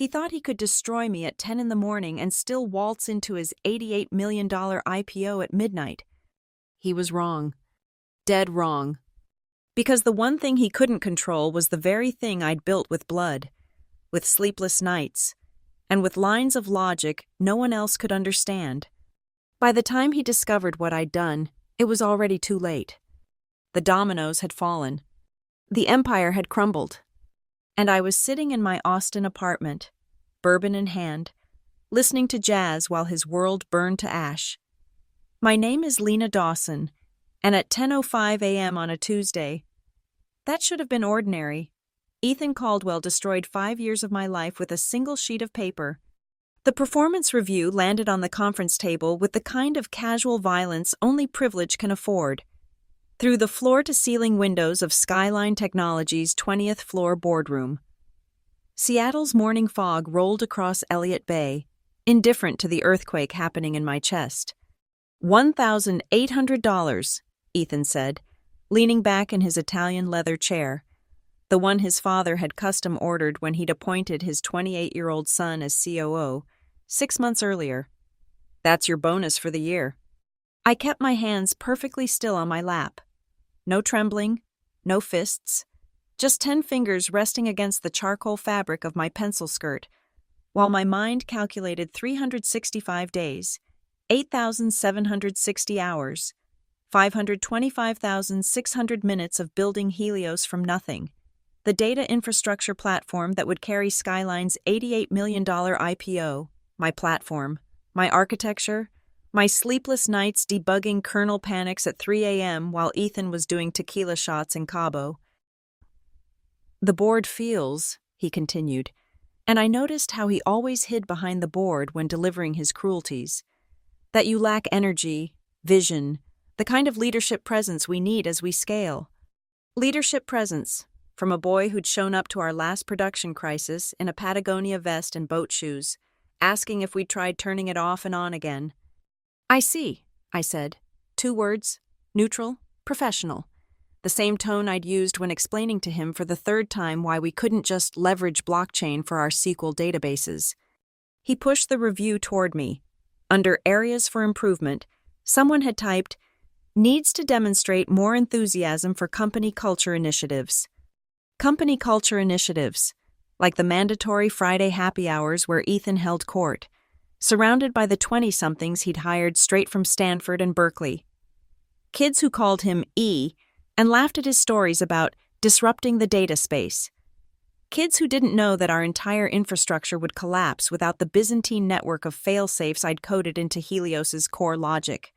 He thought he could destroy me at 10 in the morning and still waltz into his $88 million IPO at midnight. He was wrong. Dead wrong. Because the one thing he couldn't control was the very thing I'd built with blood, with sleepless nights, and with lines of logic no one else could understand. By the time he discovered what I'd done, it was already too late. The dominoes had fallen. The empire had crumbled. And I was sitting in my Austin apartment, bourbon in hand, listening to jazz while his world burned to ash. My name is Lena Dawson, and at 10:05 a.m. on a Tuesday, that should have been ordinary. Ethan Caldwell destroyed 5 years of my life with a single sheet of paper. The performance review landed on the conference table with the kind of casual violence only privilege can afford. Through the floor-to-ceiling windows of Skyline Technologies' 20th floor boardroom. Seattle's morning fog rolled across Elliott Bay, indifferent to the earthquake happening in my chest. $1,800, Ethan said, leaning back in his Italian leather chair, the one his father had custom-ordered when he'd appointed his 28-year-old son as COO 6 months earlier. That's your bonus for the year. I kept my hands perfectly still on my lap. No trembling, no fists, just 10 fingers resting against the charcoal fabric of my pencil skirt, while my mind calculated 365 days, 8,760 hours, 525,600 minutes of building Helios from nothing, the data infrastructure platform that would carry Skyline's $88 million IPO, my platform, my architecture, my sleepless nights debugging kernel panics at 3 a.m. while Ethan was doing tequila shots in Cabo. The board feels, he continued, and I noticed how he always hid behind the board when delivering his cruelties, that you lack energy, vision, the kind of leadership presence we need as we scale. Leadership presence, from a boy who'd shown up to our last production crisis in a Patagonia vest and boat shoes, asking if we'd tried turning it off and on again. I see, I said. 2 words, neutral, professional. The same tone I'd used when explaining to him for the 3rd time why we couldn't just leverage blockchain for our SQL databases. He pushed the review toward me. Under Areas for Improvement, someone had typed, needs to demonstrate more enthusiasm for company culture initiatives. Company culture initiatives, like the mandatory Friday happy hours where Ethan held court, surrounded by the 20-somethings he'd hired straight from Stanford and Berkeley. Kids who called him E and laughed at his stories about disrupting the data space. Kids who didn't know that our entire infrastructure would collapse without the Byzantine network of fail-safes I'd coded into Helios's core logic.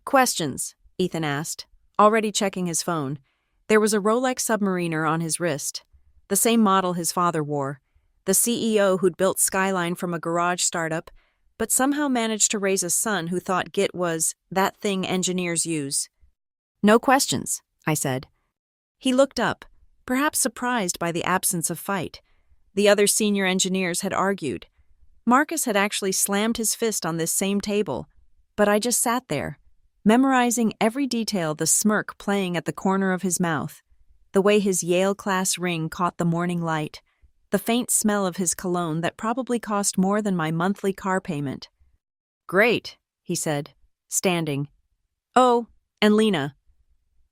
Questions, Ethan asked, already checking his phone. There was a Rolex Submariner on his wrist, the same model his father wore, the CEO who'd built Skyline from a garage startup, but somehow managed to raise a son who thought Git was that thing engineers use. No questions, I said. He looked up, perhaps surprised by the absence of fight. The other senior engineers had argued. Marcus had actually slammed his fist on this same table, but I just sat there, memorizing every detail, the smirk playing at the corner of his mouth, the way his Yale-class ring caught the morning light, the faint smell of his cologne that probably cost more than my monthly car payment. Great, he said, standing. Oh, and Lena,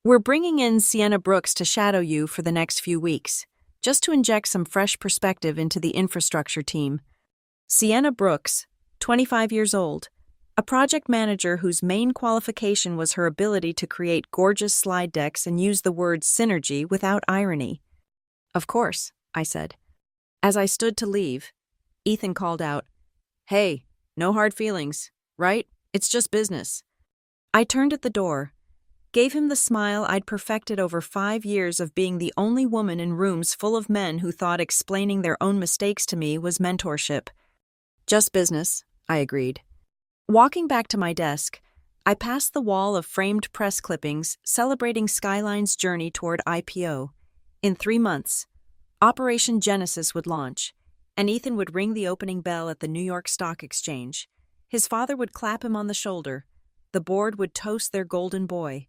we're bringing in Sienna Brooks to shadow you for the next few weeks, just to inject some fresh perspective into the infrastructure team. Sienna Brooks, 25 years old, a project manager whose main qualification was her ability to create gorgeous slide decks and use the word synergy without irony. Of course, I said. As I stood to leave, Ethan called out, Hey, no hard feelings, right? It's just business. I turned at the door, gave him the smile I'd perfected over 5 years of being the only woman in rooms full of men who thought explaining their own mistakes to me was mentorship. Just business, I agreed. Walking back to my desk, I passed the wall of framed press clippings celebrating Skyline's journey toward IPO. In 3 months, Operation Genesis would launch, and Ethan would ring the opening bell at the New York Stock Exchange. His father would clap him on the shoulder. The board would toast their golden boy.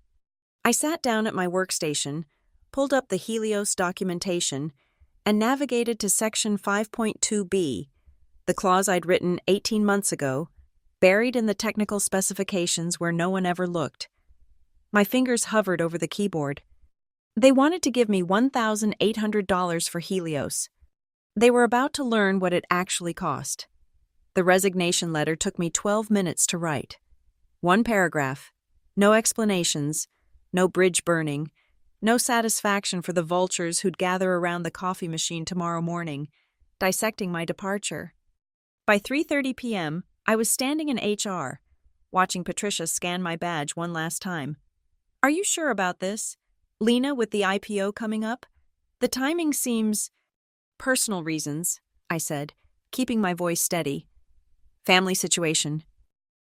I sat down at my workstation, pulled up the Helios documentation, and navigated to Section 5.2b, the clause I'd written 18 months ago, buried in the technical specifications where no one ever looked. My fingers hovered over the keyboard. They wanted to give me $1,800 for Helios. They were about to learn what it actually cost. The resignation letter took me 12 minutes to write. One paragraph. No explanations, no bridge burning, no satisfaction for the vultures who'd gather around the coffee machine tomorrow morning, dissecting my departure. By 3:30 p.m., I was standing in HR, watching Patricia scan my badge one last time. "Are you sure about this? Lena, with the IPO coming up? The timing seems—" "Personal reasons," I said, keeping my voice steady. "Family situation."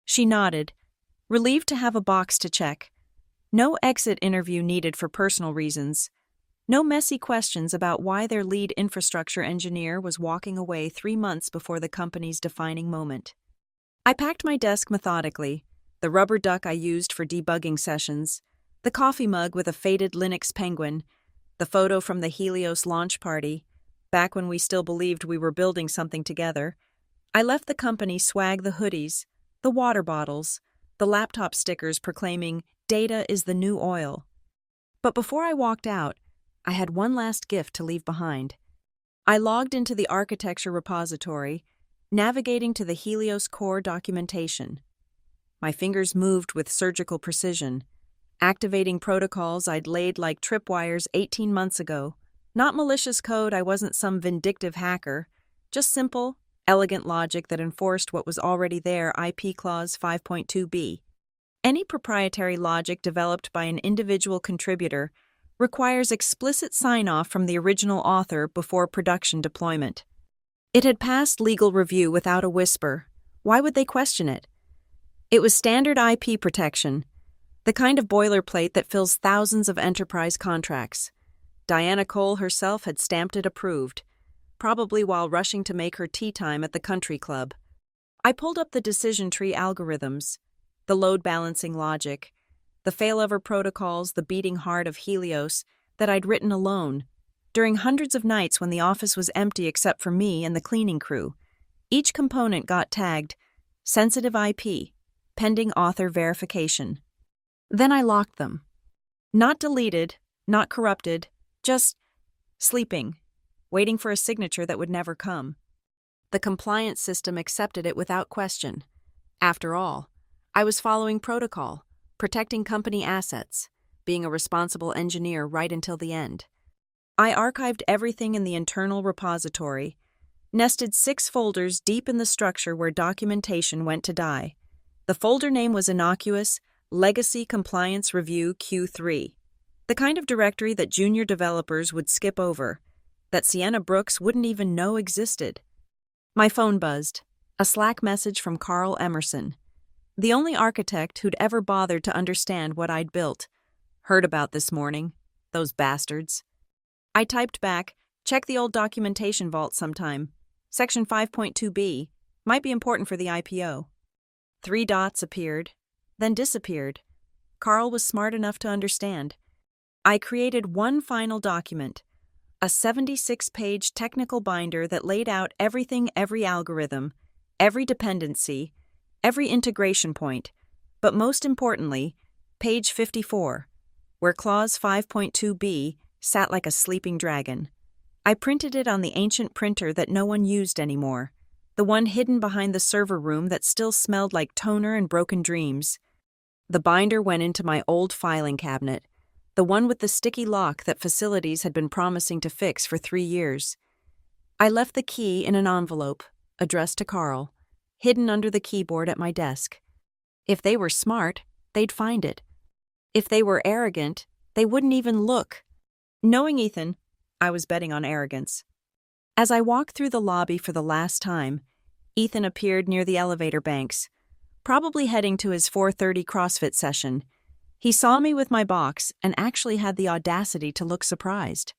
She nodded, relieved to have a box to check. No exit interview needed for personal reasons. No messy questions about why their lead infrastructure engineer was walking away 3 months before the company's defining moment. I packed my desk methodically, the rubber duck I used for debugging sessions, the coffee mug with a faded Linux penguin, the photo from the Helios launch party, back when we still believed we were building something together. I left the company swag the hoodies, the water bottles, the laptop stickers proclaiming, "Data is the new oil." But before I walked out, I had one last gift to leave behind. I logged into the architecture repository, navigating to the Helios core documentation. My fingers moved with surgical precision, activating protocols I'd laid like tripwires 18 months ago. Not malicious code, I wasn't some vindictive hacker, just simple, elegant logic that enforced what was already there, IP Clause 5.2b. Any proprietary logic developed by an individual contributor requires explicit sign-off from the original author before production deployment. It had passed legal review without a whisper. Why would they question it? It was standard IP protection, the kind of boilerplate that fills thousands of enterprise contracts. Diana Cole herself had stamped it approved, probably while rushing to make her tea time at the country club. I pulled up the decision tree algorithms, the load balancing logic, the failover protocols, the beating heart of Helios that I'd written alone, during hundreds of nights when the office was empty except for me and the cleaning crew. Each component got tagged, sensitive IP, pending author verification. Then I locked them. Not deleted, not corrupted, just sleeping, waiting for a signature that would never come. The compliance system accepted it without question. After all, I was following protocol, protecting company assets, being a responsible engineer right until the end. I archived everything in the internal repository, nested 6 folders deep in the structure where documentation went to die. The folder name was innocuous, Legacy Compliance Review Q3, the kind of directory that junior developers would skip over, that Sienna Brooks wouldn't even know existed. My phone buzzed, a Slack message from Carl Emerson, the only architect who'd ever bothered to understand what I'd built. "Heard about this morning, those bastards." I typed back, "Check the old documentation vault sometime. Section 5.2b, might be important for the IPO." 3 dots appeared, then disappeared. Carl was smart enough to understand. I created one final document, a 76-page technical binder that laid out everything, every algorithm, every dependency, every integration point, but most importantly, page 54, where clause 5.2b sat like a sleeping dragon. I printed it on the ancient printer that no one used anymore, the one hidden behind the server room that still smelled like toner and broken dreams. The binder went into my old filing cabinet, the one with the sticky lock that facilities had been promising to fix for 3 years. I left the key in an envelope, addressed to Carl, hidden under the keyboard at my desk. If they were smart, they'd find it. If they were arrogant, they wouldn't even look. Knowing Ethan, I was betting on arrogance. As I walked through the lobby for the last time, Ethan appeared near the elevator banks, probably heading to his 4:30 CrossFit session. He saw me with my box and actually had the audacity to look surprised.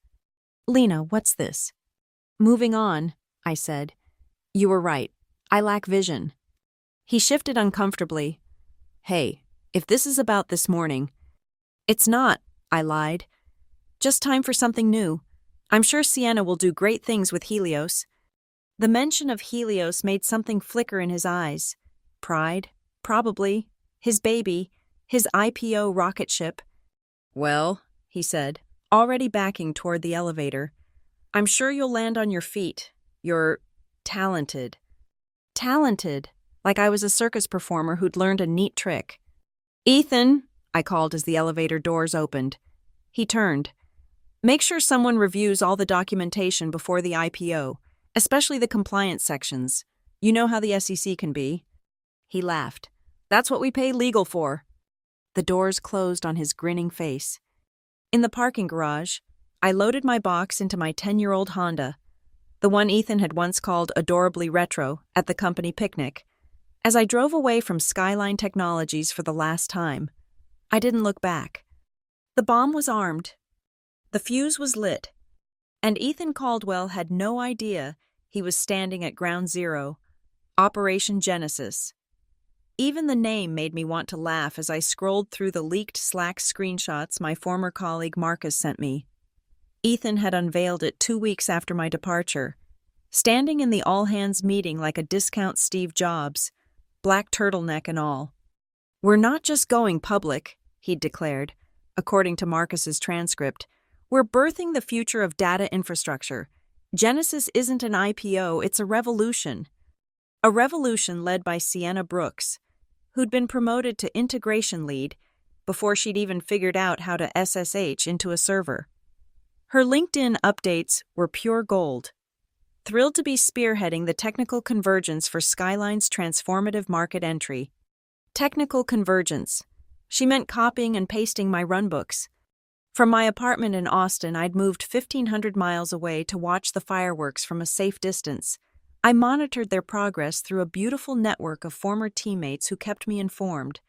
"Lena, what's this?" "Moving on," I said. "You were right. I lack vision." He shifted uncomfortably. "Hey, if this is about this morning—" "It's not," I lied. "Just time for something new. I'm sure Sienna will do great things with Helios." The mention of Helios made something flicker in his eyes. Pride, probably, his baby, his IPO rocket ship. "Well," he said, already backing toward the elevator, "I'm sure you'll land on your feet. You're talented." Talented, like I was a circus performer who'd learned a neat trick. "Ethan," I called as the elevator doors opened. He turned. "Make sure someone reviews all the documentation before the IPO, especially the compliance sections. You know how the SEC can be." He laughed. "That's what we pay legal for." The doors closed on his grinning face. In the parking garage, I loaded my box into my 10-year-old Honda, the one Ethan had once called adorably retro at the company picnic. As I drove away from Skyline Technologies for the last time, I didn't look back. The bomb was armed. The fuse was lit. And Ethan Caldwell had no idea he was standing at Ground Zero, Operation Genesis. Even the name made me want to laugh as I scrolled through the leaked Slack screenshots my former colleague Marcus sent me. Ethan had unveiled it 2 weeks after my departure, standing in the all-hands meeting like a discount Steve Jobs, black turtleneck and all. "We're not just going public," he'd declared, according to Marcus's transcript. "We're birthing the future of data infrastructure. Genesis isn't an IPO, it's a revolution." A revolution led by Sienna Brooks, who'd been promoted to integration lead before she'd even figured out how to SSH into a server. Her LinkedIn updates were pure gold. Thrilled to be spearheading the technical convergence for Skyline's transformative market entry. Technical convergence. She meant copying and pasting my runbooks. From my apartment in Austin, I'd moved 1,500 miles away to watch the fireworks from a safe distance. I monitored their progress through a beautiful network of former teammates who kept me informed,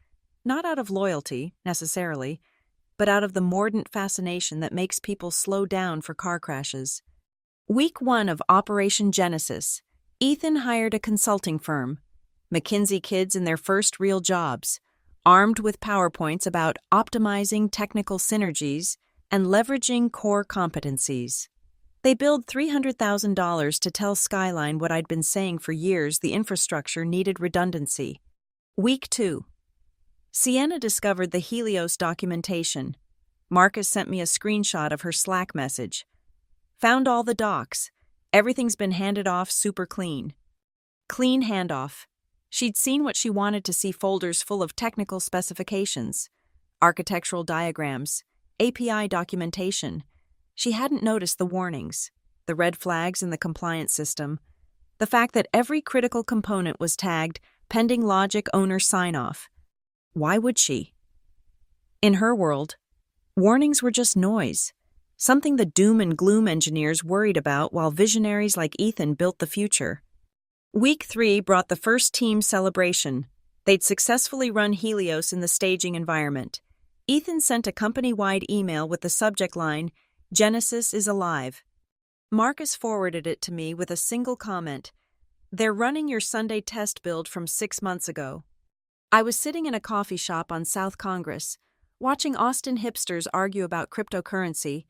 not out of loyalty, necessarily, but out of the mordant fascination that makes people slow down for car crashes. Week 1 of Operation Genesis, Ethan hired a consulting firm, McKinsey kids in their first real jobs, armed with PowerPoints about optimizing technical synergies and leveraging core competencies. They billed $300,000 to tell Skyline what I'd been saying for years: the infrastructure needed redundancy. Week 2. Sienna discovered the Helios documentation. Marcus sent me a screenshot of her Slack message. "Found all the docs. Everything's been handed off super clean." Clean handoff. She'd seen what she wanted to see: folders full of technical specifications, architectural diagrams, API documentation. She hadn't noticed the warnings, the red flags in the compliance system, the fact that every critical component was tagged pending logic owner sign-off. Why would she? In her world, warnings were just noise, something the doom and gloom engineers worried about while visionaries like Ethan built the future. Week 3 brought the first team celebration. They'd successfully run Helios in the staging environment. Ethan sent a company-wide email with the subject line, "Genesis is alive." Marcus forwarded it to me with a single comment: "They're running your Sunday test build from 6 months ago." I was sitting in a coffee shop on South Congress, watching Austin hipsters argue about cryptocurrency,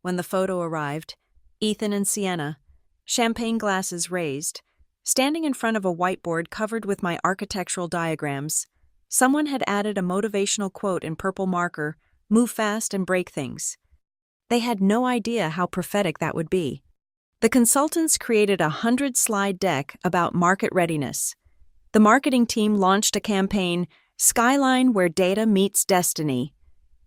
when the photo arrived: Ethan and Sienna, champagne glasses raised, standing in front of a whiteboard covered with my architectural diagrams. Someone had added a motivational quote in purple marker: "Move fast and break things." They had no idea how prophetic that would be. The consultants created a 100-slide deck about market readiness. The marketing team launched a campaign, "Skyline Where Data Meets Destiny."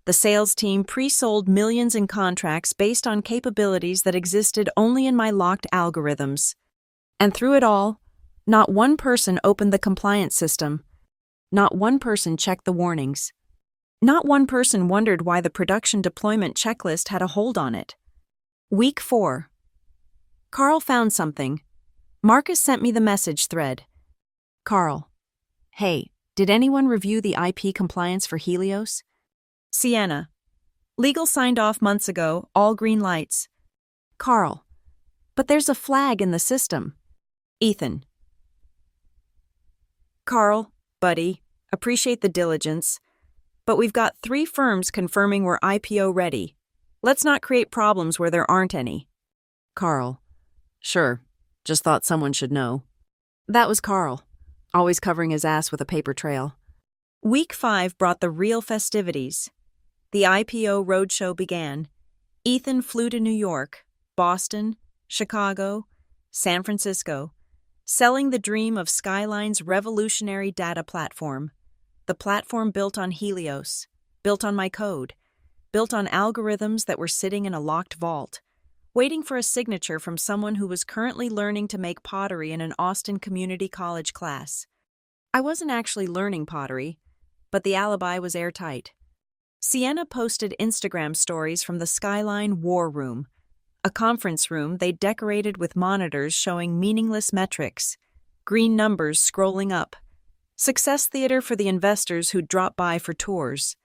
The sales team pre-sold millions in contracts based on capabilities that existed only in my locked algorithms. And through it all, not one person opened the compliance system. Not one person checked the warnings. Not one person wondered why the production deployment checklist had a hold on it. Week 4. Carl found something. Marcus sent me the message thread. Carl: "Hey, did anyone review the IP compliance for Helios?" Sienna: "Legal signed off months ago, all green lights." Carl: "But there's a flag in the system." Ethan: "Carl, buddy, appreciate the diligence, but we've got 3 firms confirming we're IPO ready. Let's not create problems where there aren't any." Carl: "Sure, Just thought someone should know. That was Carl, always covering his ass with a paper trail. Week 5 brought the real festivities. The IPO roadshow began. Ethan flew to New York, Boston, Chicago, San Francisco, selling the dream of Skyline's revolutionary data platform. The platform built on Helios, built on my code, built on algorithms that were sitting in a locked vault, waiting for a signature from someone who was currently learning to make pottery in an Austin Community College class. I wasn't actually learning pottery, but the alibi was airtight. Sienna posted Instagram stories from the Skyline War Room, a conference room they decorated with monitors showing meaningless metrics, green numbers scrolling up, success theater for the investors who'd drop by for tours.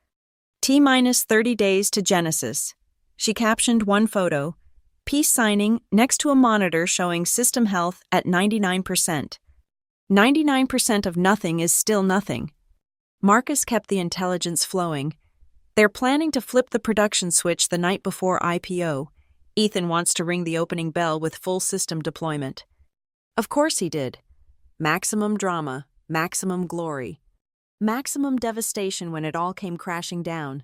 T-minus 30 days to Genesis. She captioned one photo, peace signing next to a monitor showing system health at 99%. 99% of nothing is still nothing. Marcus kept the intelligence flowing. They're planning to flip the production switch the night before IPO. Ethan wants to ring the opening bell with full system deployment. Of course he did. Maximum drama, maximum glory. Maximum devastation when it all came crashing down.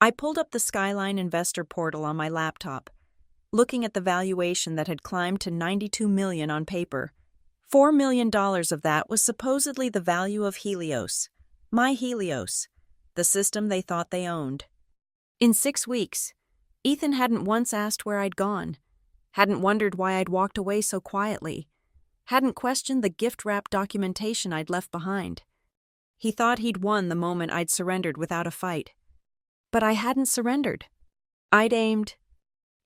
I pulled up the Skyline investor portal on my laptop, looking at the valuation that had climbed to $92 million on paper. $4 million of that was supposedly the value of Helios, my Helios, the system they thought they owned. In 6 weeks, Ethan hadn't once asked where I'd gone, hadn't wondered why I'd walked away so quietly, hadn't questioned the gift-wrapped documentation I'd left behind. He thought he'd won the moment I'd surrendered without a fight. But I hadn't surrendered. I'd aimed,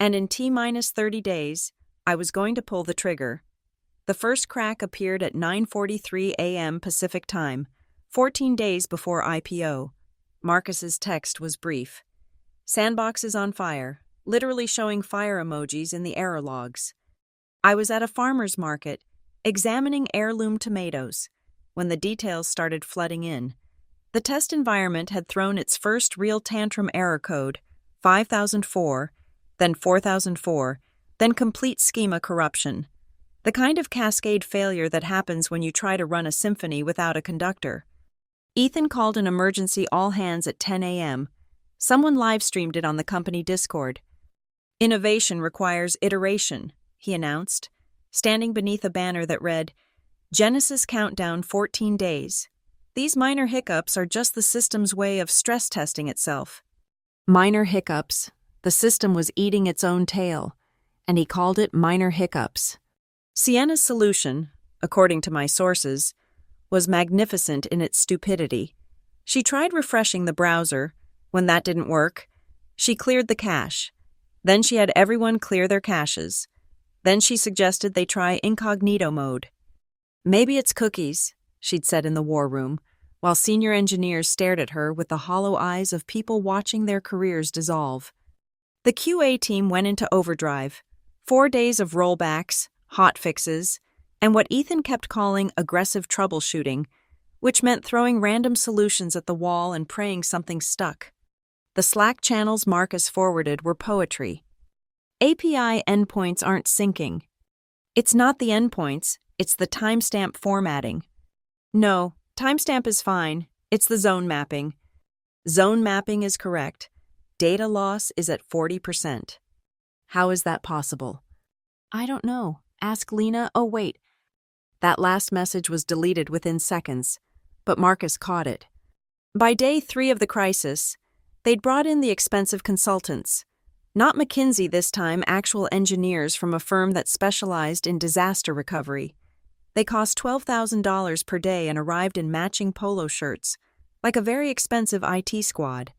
and in T-minus 30 days, I was going to pull the trigger. The first crack appeared at 9:43 a.m. Pacific Time, 14 days before IPO. Marcus's text was brief. Sandbox is on fire, literally showing fire emojis in the error logs. I was at a farmer's market, examining heirloom tomatoes, when the details started flooding in. The test environment had thrown its first real tantrum error code, 5004, then 4004, then complete schema corruption. The kind of cascade failure that happens when you try to run a symphony without a conductor. Ethan called an emergency all-hands at 10 a.m. Someone live-streamed it on the company Discord. Innovation requires iteration, he announced, standing beneath a banner that read, Genesis countdown 14 days. These minor hiccups are just the system's way of stress testing itself. Minor hiccups. The system was eating its own tail, and he called it minor hiccups. Sienna's solution, according to my sources, was magnificent in its stupidity. She tried refreshing the browser. When that didn't work, she cleared the cache. Then she had everyone clear their caches. Then she suggested they try incognito mode. Maybe it's cookies, she'd said in the war room, while senior engineers stared at her with the hollow eyes of people watching their careers dissolve. The QA team went into overdrive. 4 days of rollbacks, hot fixes, and what Ethan kept calling aggressive troubleshooting, which meant throwing random solutions at the wall and praying something stuck. The Slack channels Marcus forwarded were poetry. API endpoints aren't syncing. It's not the endpoints, it's the timestamp formatting. No, timestamp is fine, it's the zone mapping. Zone mapping is correct. Data loss is at 40%. How is that possible? I don't know. Ask Lena. Oh, wait. That last message was deleted within seconds, but Marcus caught it. By day 3 of the crisis, they'd brought in the expensive consultants. Not McKinsey this time, actual engineers from a firm that specialized in disaster recovery. They cost $12,000 per day and arrived in matching polo shirts, like a very expensive IT squad.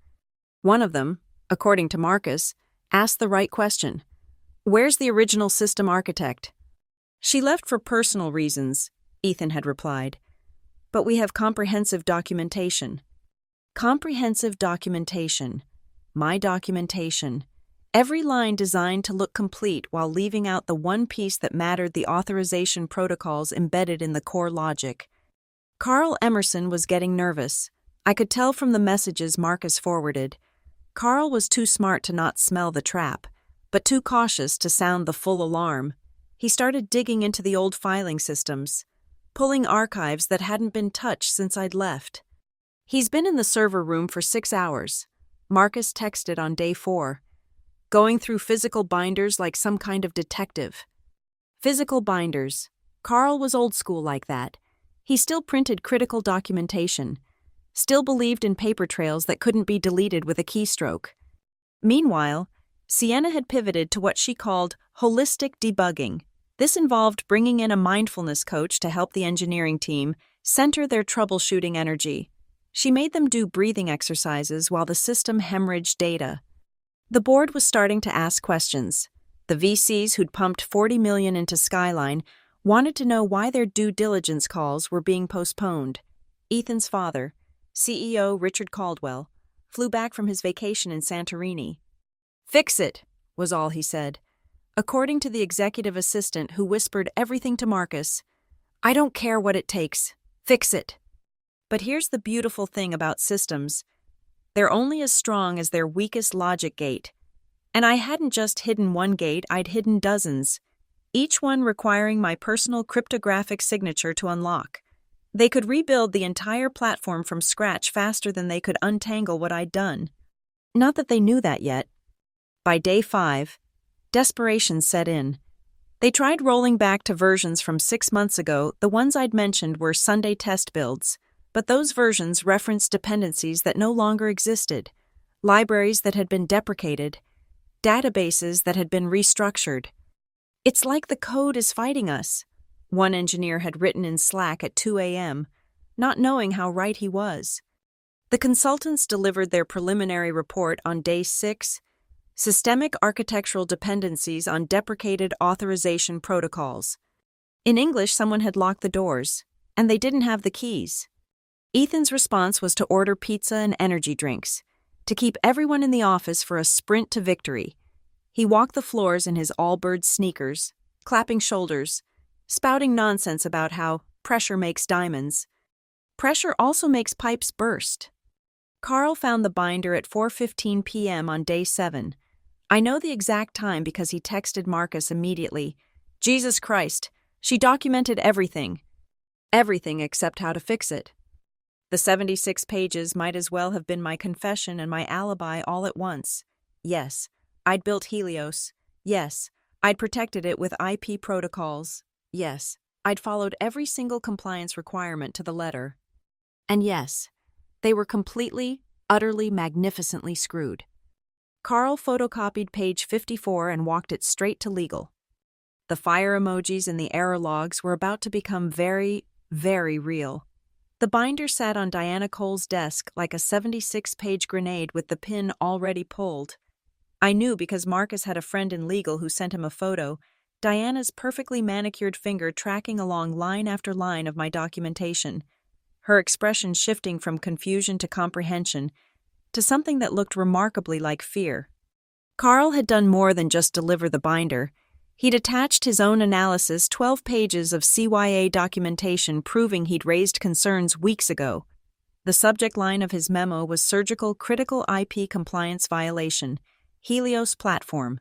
One of them, according to Marcus, asked the right question. Where's the original system architect? She left for personal reasons, Ethan had replied. But we have comprehensive documentation. Comprehensive documentation. My documentation. Every line designed to look complete while leaving out the one piece that mattered, the authorization protocols embedded in the core logic. Carl Emerson was getting nervous. I could tell from the messages Marcus forwarded. Carl was too smart to not smell the trap, but too cautious to sound the full alarm. He started digging into the old filing systems, pulling archives that hadn't been touched since I'd left. He's been in the server room for 6 hours. Marcus texted on day 4, going through physical binders like some kind of detective. Physical binders. Carl was old school like that. He still printed critical documentation, still believed in paper trails that couldn't be deleted with a keystroke. Meanwhile, Sienna had pivoted to what she called holistic debugging. This involved bringing in a mindfulness coach to help the engineering team center their troubleshooting energy. She made them do breathing exercises while the system hemorrhaged data. The board was starting to ask questions. The VCs who'd pumped $40 million into Skyline wanted to know why their due diligence calls were being postponed. Ethan's father, CEO Richard Caldwell, flew back from his vacation in Santorini. "Fix it," was all he said. According to the executive assistant who whispered everything to Marcus, "I don't care what it takes. Fix it." But here's the beautiful thing about systems. They're only as strong as their weakest logic gate. And I hadn't just hidden one gate, I'd hidden dozens, each one requiring my personal cryptographic signature to unlock. They could rebuild the entire platform from scratch faster than they could untangle what I'd done. Not that they knew that yet. By day 5, desperation set in. They tried rolling back to versions from 6 months ago. The ones I'd mentioned were Sunday test builds, but those versions referenced dependencies that no longer existed, libraries that had been deprecated, databases that had been restructured. "It's like the code is fighting us," one engineer had written in Slack at 2 a.m., not knowing how right he was. The consultants delivered their preliminary report on day 6, Systemic Architectural Dependencies on Deprecated Authorization Protocols. In English, someone had locked the doors, and they didn't have the keys. Ethan's response was to order pizza and energy drinks, to keep everyone in the office for a sprint to victory. He walked the floors in his all-bird sneakers, clapping shoulders, spouting nonsense about how pressure makes diamonds. Pressure also makes pipes burst. Carl found the binder at 4:15 p.m. on day 7. I know the exact time because he texted Marcus immediately. "Jesus Christ, she documented everything. Everything except how to fix it." The 76 pages might as well have been my confession and my alibi all at once. Yes, I'd built Helios. Yes, I'd protected it with IP protocols. Yes, I'd followed every single compliance requirement to the letter. And yes, they were completely, utterly, magnificently screwed. Carl photocopied page 54 and walked it straight to legal. The fire emojis and the error logs were about to become very, very real. The binder sat on Diana Cole's desk like a 76-page grenade with the pin already pulled. I knew because Marcus had a friend in legal who sent him a photo, Diana's perfectly manicured finger tracking along line after line of my documentation, her expression shifting from confusion to comprehension to something that looked remarkably like fear. Carl had done more than just deliver the binder. He'd attached his own analysis, 12 pages of CYA documentation proving he'd raised concerns weeks ago. The subject line of his memo was Surgical Critical IP Compliance Violation, Helios Platform.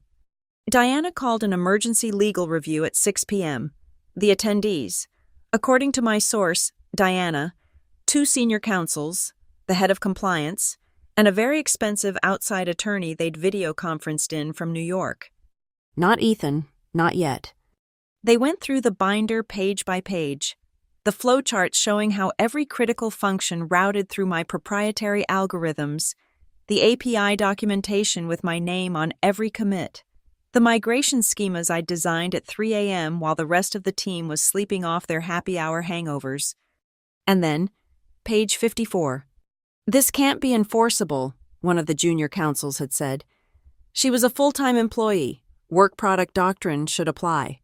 Diana called an emergency legal review at 6 p.m. The attendees, according to my source, Diana, 2 senior counsels, the head of compliance, and a very expensive outside attorney they'd video-conferenced in from New York. Not Ethan. Not yet. They went through the binder page by page, the flowcharts showing how every critical function routed through my proprietary algorithms, the API documentation with my name on every commit, the migration schemas I'd designed at 3 a.m. while the rest of the team was sleeping off their happy hour hangovers. And then, page 54. "This can't be enforceable," one of the junior counsels had said. "She was a full-time employee. Work product doctrine should apply."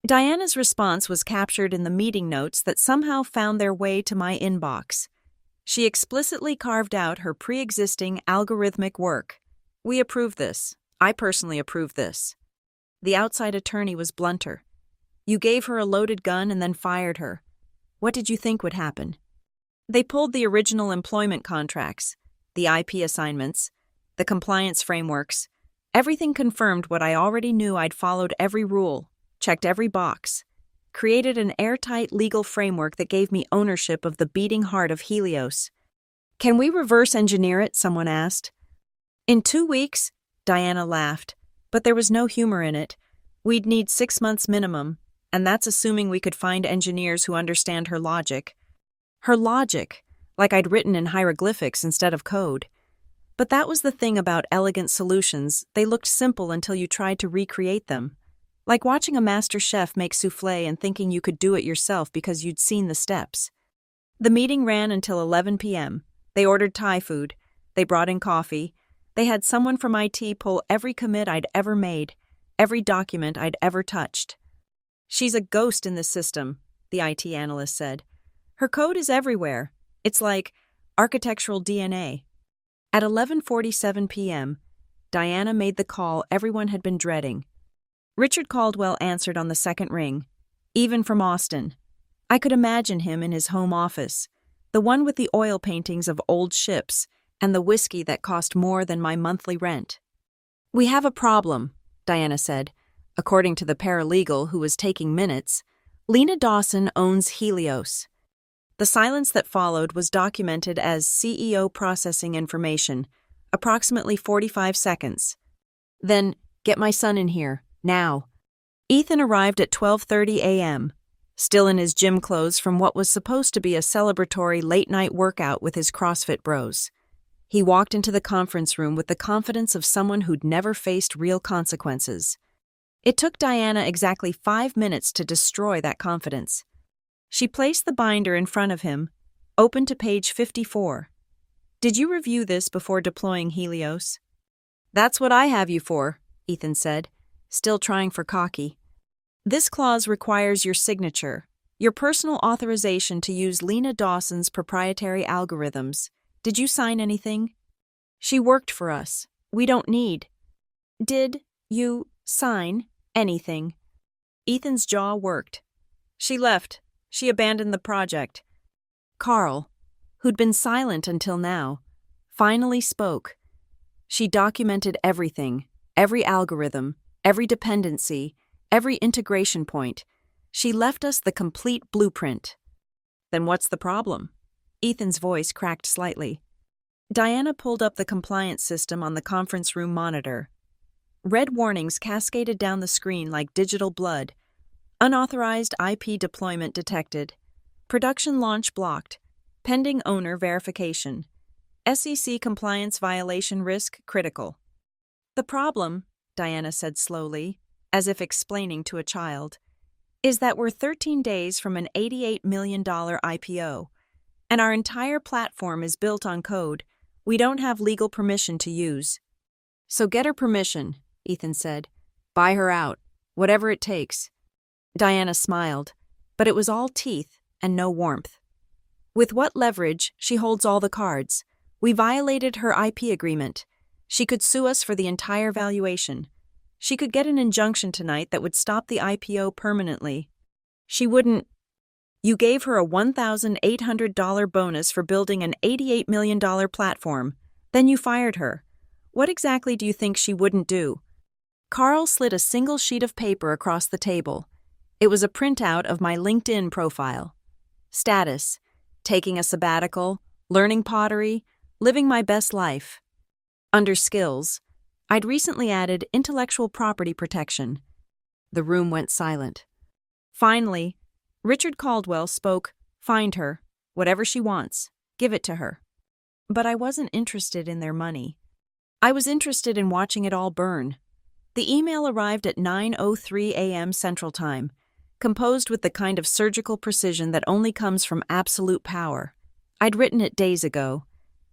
Diana's response was captured in the meeting notes that somehow found their way to my inbox. She explicitly carved out her pre-existing algorithmic work. "We approve this. I personally approve this." The outside attorney was blunter. "You gave her a loaded gun and then fired her. What did you think would happen?" They pulled the original employment contracts, the IP assignments, the compliance frameworks. Everything confirmed what I already knew. I'd followed every rule, checked every box, created an airtight legal framework that gave me ownership of the beating heart of Helios. Can we reverse engineer it? Someone asked. In 2 weeks, Diana laughed, but there was no humor in it. We'd need 6 months minimum, and that's assuming we could find engineers who understand her logic. Her logic, like I'd written in hieroglyphics instead of code. But that was the thing about elegant solutions, they looked simple until you tried to recreate them. Like watching a master chef make soufflé and thinking you could do it yourself because you'd seen the steps. The meeting ran until 11 p.m. They ordered Thai food. They brought in coffee. They had someone from IT pull every commit I'd ever made, every document I'd ever touched. She's a ghost in this system, the IT analyst said. Her code is everywhere. It's like architectural DNA. At 11:47 p.m., Diana made the call everyone had been dreading. Richard Caldwell answered on the second ring, even from Austin. I could imagine him in his home office, the one with the oil paintings of old ships and the whiskey that cost more than my monthly rent. We have a problem, Diana said. According to the paralegal who was taking minutes, Lena Dawson owns Helios. The silence that followed was documented as CEO processing information, approximately 45 seconds. Then, get my son in here, now. Ethan arrived at 12:30 a.m., still in his gym clothes from what was supposed to be a celebratory late-night workout with his CrossFit bros. He walked into the conference room with the confidence of someone who'd never faced real consequences. It took Diana exactly 5 minutes to destroy that confidence. She placed the binder in front of him, opened to page 54. Did you review this before deploying Helios? That's what I have you for, Ethan said, still trying for cocky. This clause requires your signature, your personal authorization to use Lena Dawson's proprietary algorithms. Did you sign anything? She worked for us. We don't need. Did you sign anything? Ethan's jaw worked. She left. She abandoned the project. Carl, who'd been silent until now, finally spoke. She documented everything, every algorithm, every dependency, every integration point. She left us the complete blueprint. Then what's the problem? Ethan's voice cracked slightly. Diana pulled up the compliance system on the conference room monitor. Red warnings cascaded down the screen like digital blood. Unauthorized IP deployment detected. Production launch blocked. Pending owner verification. SEC compliance violation risk critical. The problem, Diana said slowly, as if explaining to a child, is that we're 13 days from an $88 million IPO, and our entire platform is built on code we don't have legal permission to use. So get her permission, Ethan said. Buy her out, whatever it takes. Diana smiled, but it was all teeth and no warmth. With what leverage, she holds all the cards. We violated her IP agreement. She could sue us for the entire valuation. She could get an injunction tonight that would stop the IPO permanently. She wouldn't. You gave her a $1,800 bonus for building an $88 million platform. Then you fired her. What exactly do you think she wouldn't do? Carl slid a single sheet of paper across the table. It was a printout of my LinkedIn profile. Status: taking a sabbatical, learning pottery, living my best life. Under skills, I'd recently added intellectual property protection. The room went silent. Finally, Richard Caldwell spoke. Find her. Whatever she wants. Give it to her. But I wasn't interested in their money. I was interested in watching it all burn. The email arrived at 9:03 a.m. Central Time, composed with the kind of surgical precision that only comes from absolute power. I'd written it days ago,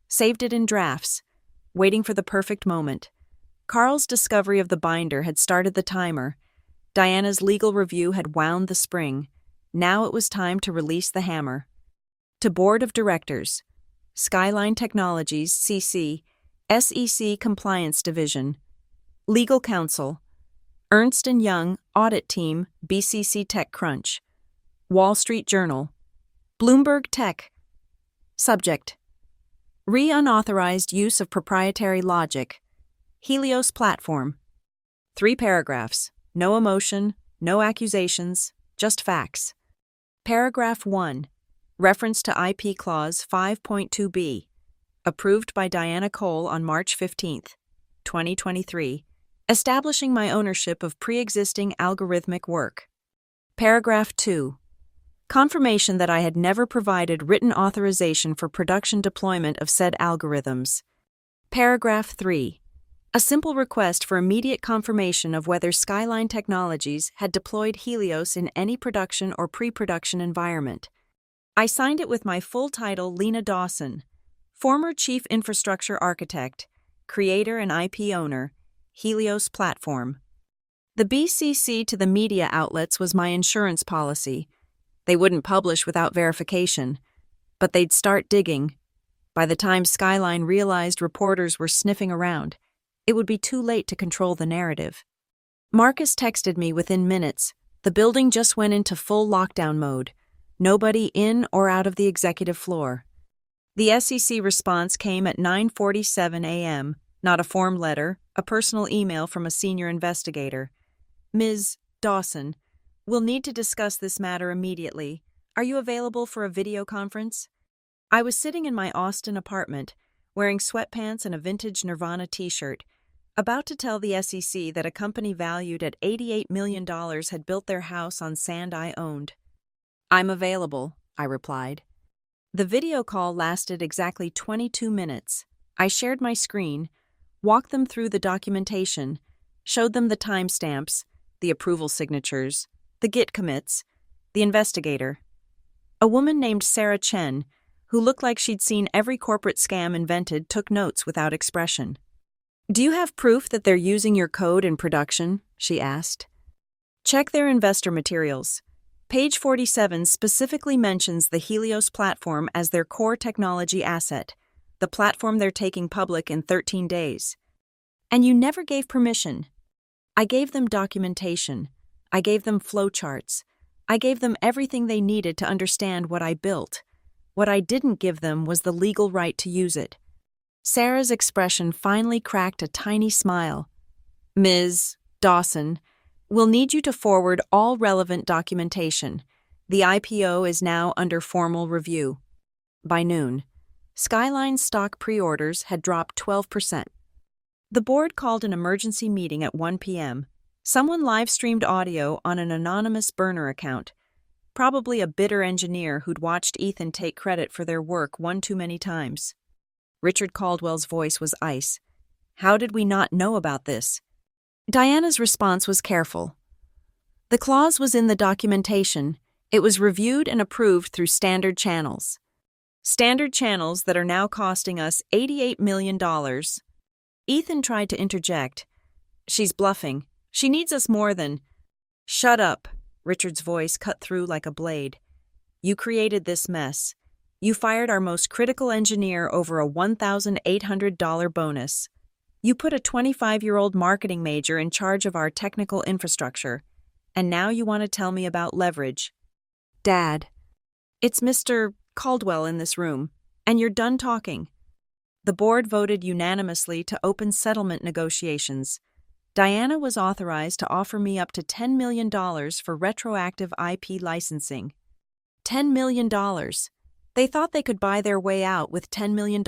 saved it in drafts, waiting for the perfect moment. Carl's discovery of the binder had started the timer. Diana's legal review had wound the spring. Now it was time to release the hammer. To Board of Directors, Skyline Technologies, CC, SEC Compliance Division, Legal Counsel, Ernst & Young, Audit Team, BCC TechCrunch, Wall Street Journal, Bloomberg Tech. Subject: Unauthorized use of proprietary logic. Helios Platform. 3 paragraphs. No emotion, No accusations, just facts. Paragraph 1. Reference to IP Clause 5.2b. Approved by Diana Cole on March 15, 2023. Establishing my ownership of pre-existing algorithmic work. Paragraph 2. Confirmation that I had never provided written authorization for production deployment of said algorithms. Paragraph 3. A simple request for immediate confirmation of whether Skyline Technologies had deployed Helios in any production or pre-production environment. I signed it with my full title, Lena Dawson, former Chief Infrastructure Architect, Creator and IP Owner, Helios Platform. The BCC to the media outlets was my insurance policy. They wouldn't publish without verification, but they'd start digging. By the time Skyline realized reporters were sniffing around, it would be too late to control the narrative. Marcus texted me within minutes. The building just went into full lockdown mode. Nobody in or out of the executive floor. The SEC response came at 9:47 a.m., not a form letter, a personal email from a senior investigator. Ms. Dawson, we'll need to discuss this matter immediately. Are you available for a video conference? I was sitting in my Austin apartment, wearing sweatpants and a vintage Nirvana t-shirt, about to tell the SEC that a company valued at $88 million had built their house on sand I owned. I'm available, I replied. The video call lasted exactly 22 minutes. I shared my screen, walked them through the documentation, showed them the timestamps, the approval signatures, the Git commits, the investigator. A woman named Sarah Chen, who looked like she'd seen every corporate scam invented, took notes without expression. Do you have proof that they're using your code in production? She asked. Check their investor materials. Page 47 specifically mentions the Helios platform as their core technology asset, the platform they're taking public in 13 days. And you never gave permission. I gave them documentation. I gave them flowcharts. I gave them everything they needed to understand what I built. What I didn't give them was the legal right to use it. Sarah's expression finally cracked a tiny smile. Ms. Dawson, we'll need you to forward all relevant documentation. The IPO is now under formal review. By noon, Skyline's stock pre-orders had dropped 12%. The board called an emergency meeting at 1 p.m. Someone live-streamed audio on an anonymous burner account, probably a bitter engineer who'd watched Ethan take credit for their work one too many times. Richard Caldwell's voice was ice. How did we not know about this? Diana's response was careful. The clause was in the documentation. It was reviewed and approved through standard channels. Standard channels that are now costing us $88 million. Ethan tried to interject. She's bluffing. She needs us more than... Shut up, Richard's voice cut through like a blade. You created this mess. You fired our most critical engineer over a $1,800 bonus. You put a 25-year-old marketing major in charge of our technical infrastructure. And now you want to tell me about leverage. Dad, it's Mr. Caldwell in this room, and you're done talking. The board voted unanimously to open settlement negotiations. Diana was authorized to offer me up to $10 million for retroactive IP licensing. $10 million. They thought they could buy their way out with $10 million.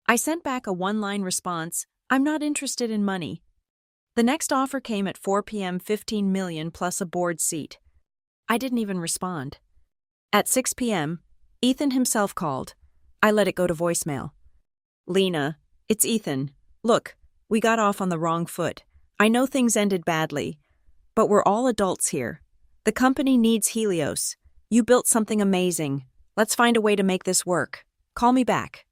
I sent back a one-line response, I'm not interested in money. The next offer came at 4 p.m., $15 million plus a board seat. I didn't even respond. At 6 p.m., Ethan himself called. I let it go to voicemail. Lena, it's Ethan. Look, we got off on the wrong foot. I know things ended badly, but we're all adults here. The company needs Helios. You built something amazing. Let's find a way to make this work. Call me back.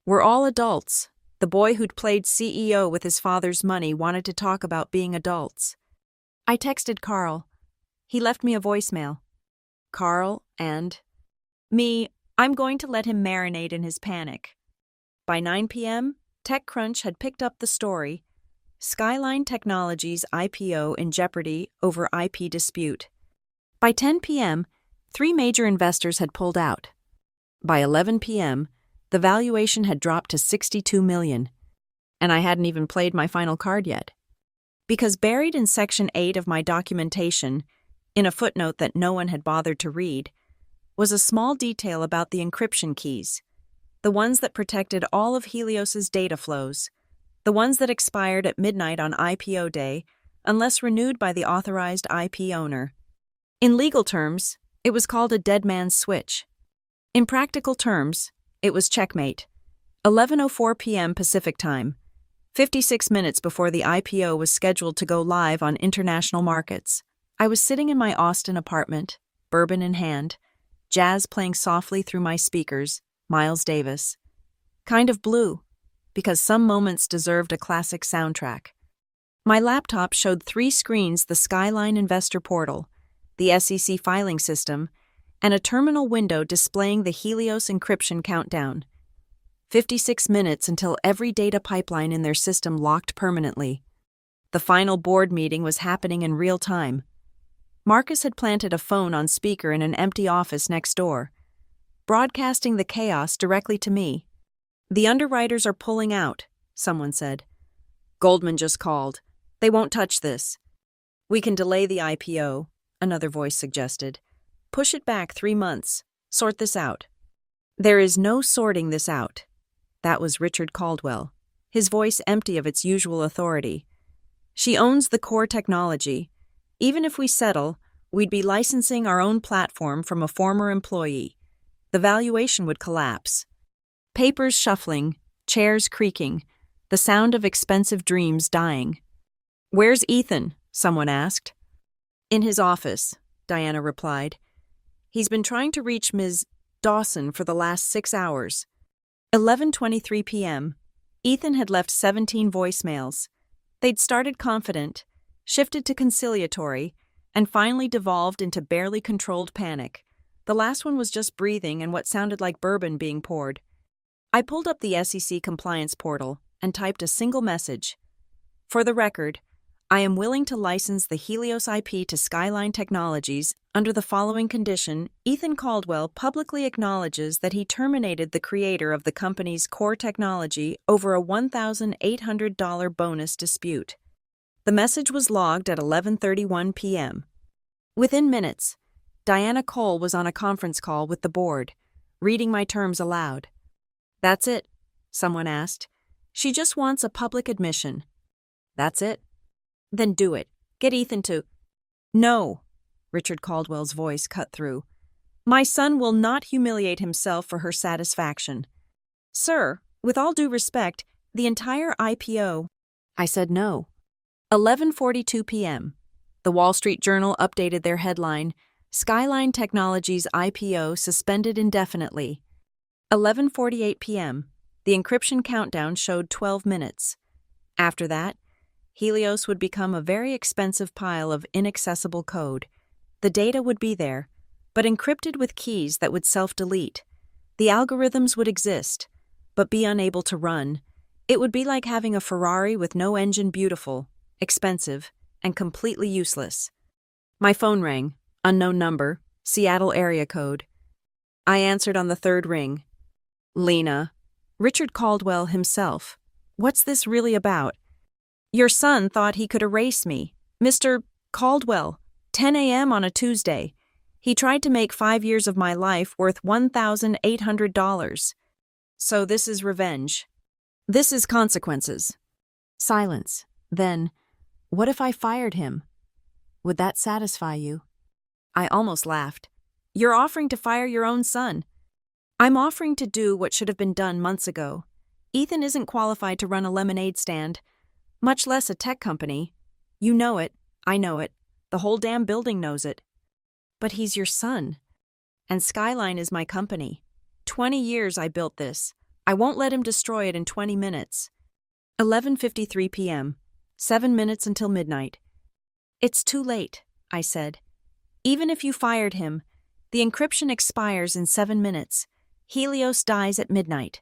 We're all adults. The boy who'd played CEO with his father's money wanted to talk about being adults. I texted Carl. He left me a voicemail. Carl and me, I'm going to let him marinate in his panic. By 9 p.m., TechCrunch had picked up the story. Skyline Technologies IPO in jeopardy over IP dispute. By 10 p.m., 3 major investors had pulled out. By 11 p.m., the valuation had dropped to $62 million, and I hadn't even played my final card yet. Because buried in Section 8 of my documentation, in a footnote that no one had bothered to read, was a small detail about the encryption keys, the ones that protected all of Helios's data flows, the ones that expired at midnight on IPO day unless renewed by the authorized IP owner. In legal terms, it was called a dead man's switch. In practical terms, it was checkmate. 11:04 p.m. Pacific Time, 56 minutes before the IPO was scheduled to go live on international markets. I was sitting in my Austin apartment, bourbon in hand, jazz playing softly through my speakers, Miles Davis. Kind of blue, because some moments deserved a classic soundtrack. My laptop showed 3 screens: the Skyline Investor Portal, the SEC filing system, and a terminal window displaying the Helios encryption countdown. 56 minutes until every data pipeline in their system locked permanently. The final board meeting was happening in real time. Marcus had planted a phone on speaker in an empty office next door, broadcasting the chaos directly to me. "The underwriters are pulling out," someone said. "Goldman just called. They won't touch this." "We can delay the IPO," another voice suggested. "Push it back 3 months. Sort this out." "There is no sorting this out." That was Richard Caldwell, his voice empty of its usual authority. "She owns the core technology. Even if we settle, we'd be licensing our own platform from a former employee. The valuation would collapse." Papers shuffling, chairs creaking, the sound of expensive dreams dying. "Where's Ethan?" someone asked. "In his office," Diana replied. "He's been trying to reach Ms. Dawson for the last 6 hours. 11:23 p.m. Ethan had left 17 voicemails. They'd started confident, shifted to conciliatory, and finally devolved into barely controlled panic. The last one was just breathing and what sounded like bourbon being poured. I pulled up the SEC compliance portal and typed a single message. "For the record, I am willing to license the Helios IP to Skyline Technologies under the following condition. Ethan Caldwell publicly acknowledges that he terminated the creator of the company's core technology over a $1,800 bonus dispute." The message was logged at 11:31 p.m. Within minutes, Diana Cole was on a conference call with the board, reading my terms aloud. "That's it?" someone asked. "She just wants a public admission." "That's it?" "Then do it. Get Ethan to—" "No," Richard Caldwell's voice cut through. "My son will not humiliate himself for her satisfaction." "Sir, with all due respect, the entire IPO—" I said no. 11:42 p.m. The Wall Street Journal updated their headline, "Skyline Technologies IPO suspended indefinitely." 11:48 p.m. The encryption countdown showed 12 minutes. After that, Helios would become a very expensive pile of inaccessible code. The data would be there, but encrypted with keys that would self-delete. The algorithms would exist, but be unable to run. It would be like having a Ferrari with no engine, beautiful, expensive, and completely useless. My phone rang, unknown number, Seattle area code. I answered on the 3rd ring. "Lena." Richard Caldwell himself. "What's this really about?" "Your son thought he could erase me. Mr. Caldwell, 10 a.m. on a Tuesday. He tried to make 5 years of my life worth $1,800. So this is revenge. This is consequences." Silence. Then, "What if I fired him? Would that satisfy you?" I almost laughed. "You're offering to fire your own son." "I'm offering to do what should have been done months ago. Ethan isn't qualified to run a lemonade stand, much less a tech company. You know it, I know it, the whole damn building knows it. But he's your son. And Skyline is my company. 20 years I built this. I won't let him destroy it in 20 minutes. 11:53 p.m. 7 minutes until midnight. "It's too late," I said. "Even if you fired him, the encryption expires in 7 minutes. Helios dies at midnight."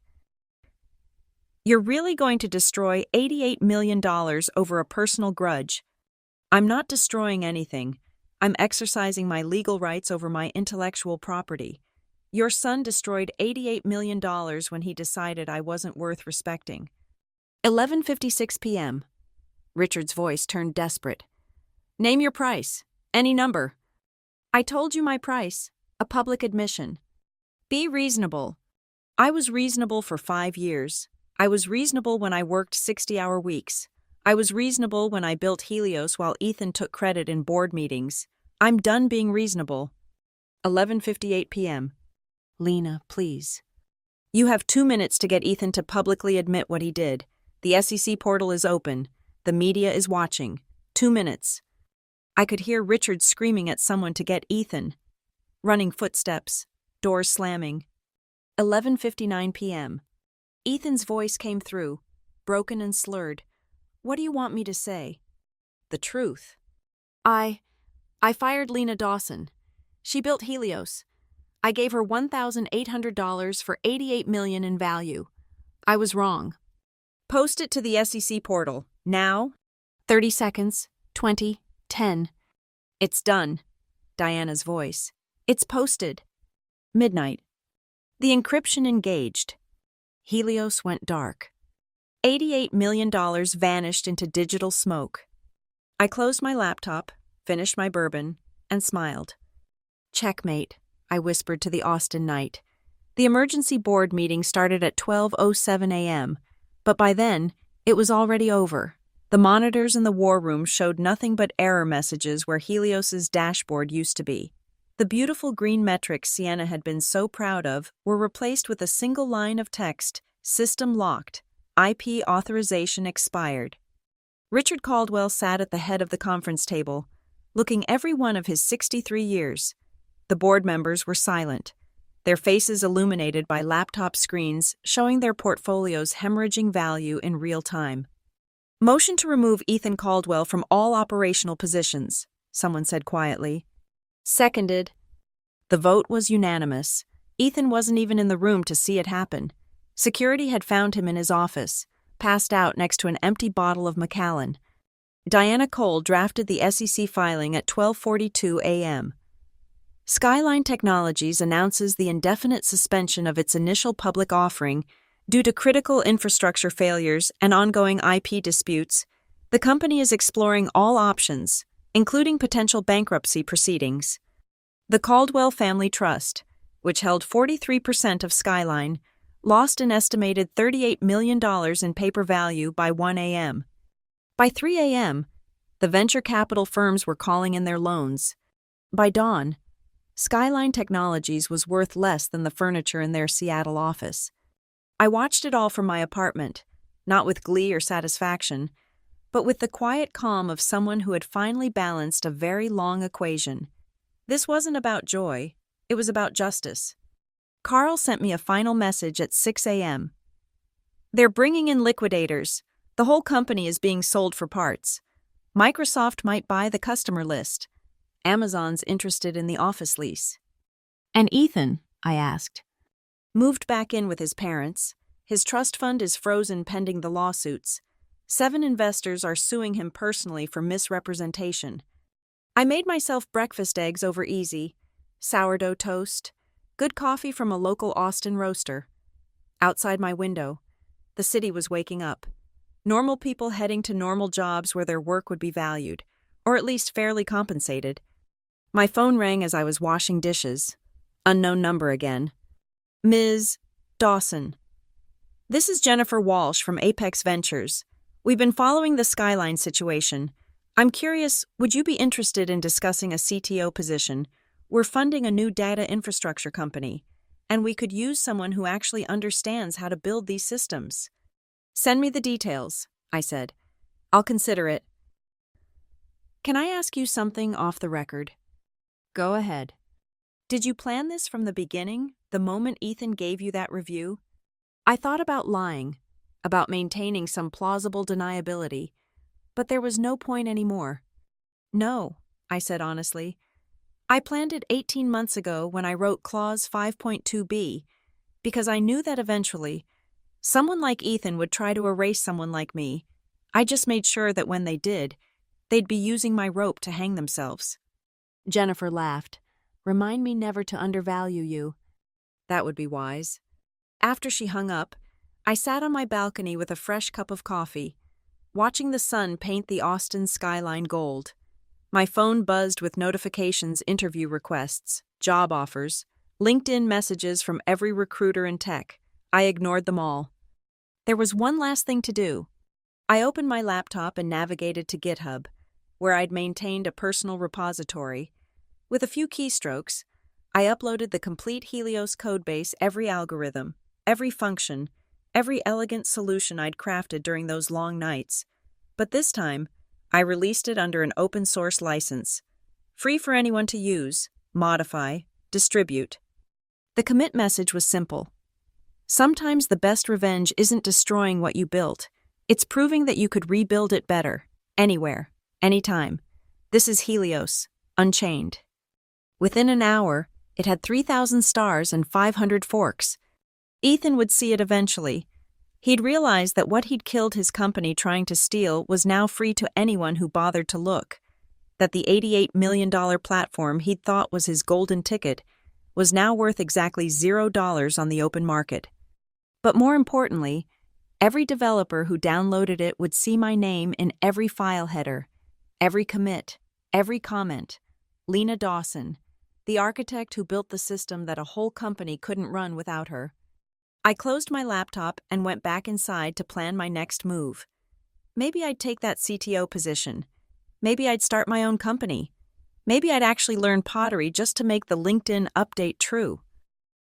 "You're really going to destroy $88 million over a personal grudge?" "I'm not destroying anything. I'm exercising my legal rights over my intellectual property. Your son destroyed $88 million when he decided I wasn't worth respecting." 11:56 p.m. Richard's voice turned desperate. Name your price. Any number. I told you my price. A public admission. Be reasonable. I was reasonable for 5 years. I was reasonable when I worked 60-hour weeks. I was reasonable when I built Helios while Ethan took credit in board meetings. I'm done being reasonable. 11:58 p.m. Lena, please. You have 2 minutes to get Ethan to publicly admit what he did. The SEC portal is open. The media is watching. 2 minutes. I could hear Richard screaming at someone to get Ethan. Running footsteps. Doors slamming. 11:59 p.m. Ethan's voice came through, broken and slurred. What do you want me to say? The truth. I fired Lena Dawson. She built Helios. I gave her $1,800 for $88 million in value. I was wrong. Post it to the SEC portal. Now? 30 seconds. 20. 10. It's done. Diana's voice. It's posted. Midnight. The encryption engaged. Helios went dark. $88 million vanished into digital smoke. I closed my laptop, finished my bourbon, and smiled. Checkmate, I whispered to the Austin Knight. The emergency board meeting started at 12:07 a.m., but by then, it was already over. The monitors in the war room showed nothing but error messages where Helios's dashboard used to be. The beautiful green metrics Sienna had been so proud of were replaced with a single line of text, system locked, IP authorization expired. Richard Caldwell sat at the head of the conference table, looking every one of his 63 years. The board members were silent, their faces illuminated by laptop screens showing their portfolios hemorrhaging value in real time. Motion to remove Ethan Caldwell from all operational positions, someone said quietly. Seconded. The vote was unanimous. Ethan wasn't even in the room to see it happen. Security had found him in his office, passed out next to an empty bottle of Macallan. Diana Cole drafted the SEC filing at 12:42 a.m. Skyline Technologies announces the indefinite suspension of its initial public offering due to critical infrastructure failures and ongoing IP disputes. The company is exploring all options, including potential bankruptcy proceedings. The Caldwell Family Trust, which held 43% of Skyline, lost an estimated $38 million in paper value by 1 a.m. By 3 a.m., the venture capital firms were calling in their loans. By dawn, Skyline Technologies was worth less than the furniture in their Seattle office. I watched it all from my apartment, not with glee or satisfaction, but with the quiet calm of someone who had finally balanced a very long equation. This wasn't about joy, it was about justice. Carl sent me a final message at 6 a.m. They're bringing in liquidators. The whole company is being sold for parts. Microsoft might buy the customer list. Amazon's interested in the office lease. And Ethan, I asked. Moved back in with his parents. His trust fund is frozen pending the lawsuits. 7 investors are suing him personally for misrepresentation. I made myself breakfast eggs over easy, sourdough toast, good coffee from a local Austin roaster. Outside my window, the city was waking up. Normal people heading to normal jobs where their work would be valued, or at least fairly compensated. My phone rang as I was washing dishes. Unknown number again. Ms. Dawson. This is Jennifer Walsh from Apex Ventures. We've been following the Skyline situation. I'm curious, would you be interested in discussing a CTO position? We're funding a new data infrastructure company, and we could use someone who actually understands how to build these systems. Send me the details, I said. I'll consider it. Can I ask you something off the record? Go ahead. Did you plan this from the beginning, the moment Ethan gave you that review? I thought about lying, about maintaining some plausible deniability, but there was no point anymore. No, I said honestly. I planned it 18 months ago when I wrote Clause 5.2b, because I knew that eventually, someone like Ethan would try to erase someone like me. I just made sure that when they did, they'd be using my rope to hang themselves. Jennifer laughed. Remind me never to undervalue you. That would be wise. After she hung up, I sat on my balcony with a fresh cup of coffee. watching the sun paint the Austin skyline gold. My phone buzzed with notifications, interview requests, job offers, LinkedIn messages from every recruiter in tech. I ignored them all. There was one last thing to do. I opened my laptop and navigated to GitHub, where I'd maintained a personal repository. With a few keystrokes, I uploaded the complete Helios codebase, every algorithm, every function, every elegant solution I'd crafted during those long nights. But this time, I released it under an open-source license, free for anyone to use, modify, distribute. The commit message was simple. Sometimes the best revenge isn't destroying what you built. It's proving that you could rebuild it better, anywhere, anytime. This is Helios, Unchained. Within an hour, it had 3,000 stars and 500 forks. Ethan would see it eventually. He'd realized that what he'd killed his company trying to steal was now free to anyone who bothered to look. That the $88 million platform he'd thought was his golden ticket was now worth exactly $0 on the open market. But more importantly, every developer who downloaded it would see my name in every file header, every commit, every comment. Lena Dawson, the architect who built the system that a whole company couldn't run without her. I closed my laptop and went back inside to plan my next move. Maybe I'd take that CTO position. Maybe I'd start my own company. Maybe I'd actually learn pottery just to make the LinkedIn update true.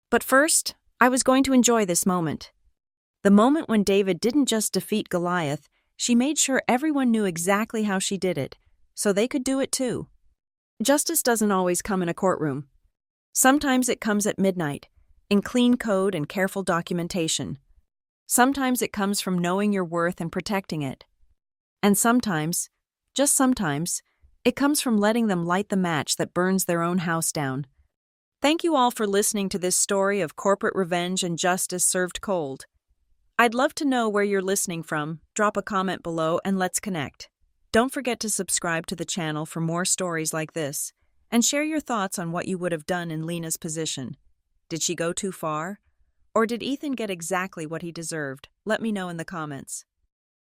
But first, I was going to enjoy this moment. The moment when David didn't just defeat Goliath, she made sure everyone knew exactly how she did it, so they could do it too. Justice doesn't always come in a courtroom. Sometimes it comes at midnight, in clean code and careful documentation. Sometimes it comes from knowing your worth and protecting it. And sometimes, just sometimes, it comes from letting them light the match that burns their own house down. Thank you all for listening to this story of corporate revenge and justice served cold. I'd love to know where you're listening from. Drop a comment below and let's connect. Don't forget to subscribe to the channel for more stories like this, and share your thoughts on what you would have done in Lena's position. Did she go too far? Or did Ethan get exactly what he deserved? Let me know in the comments.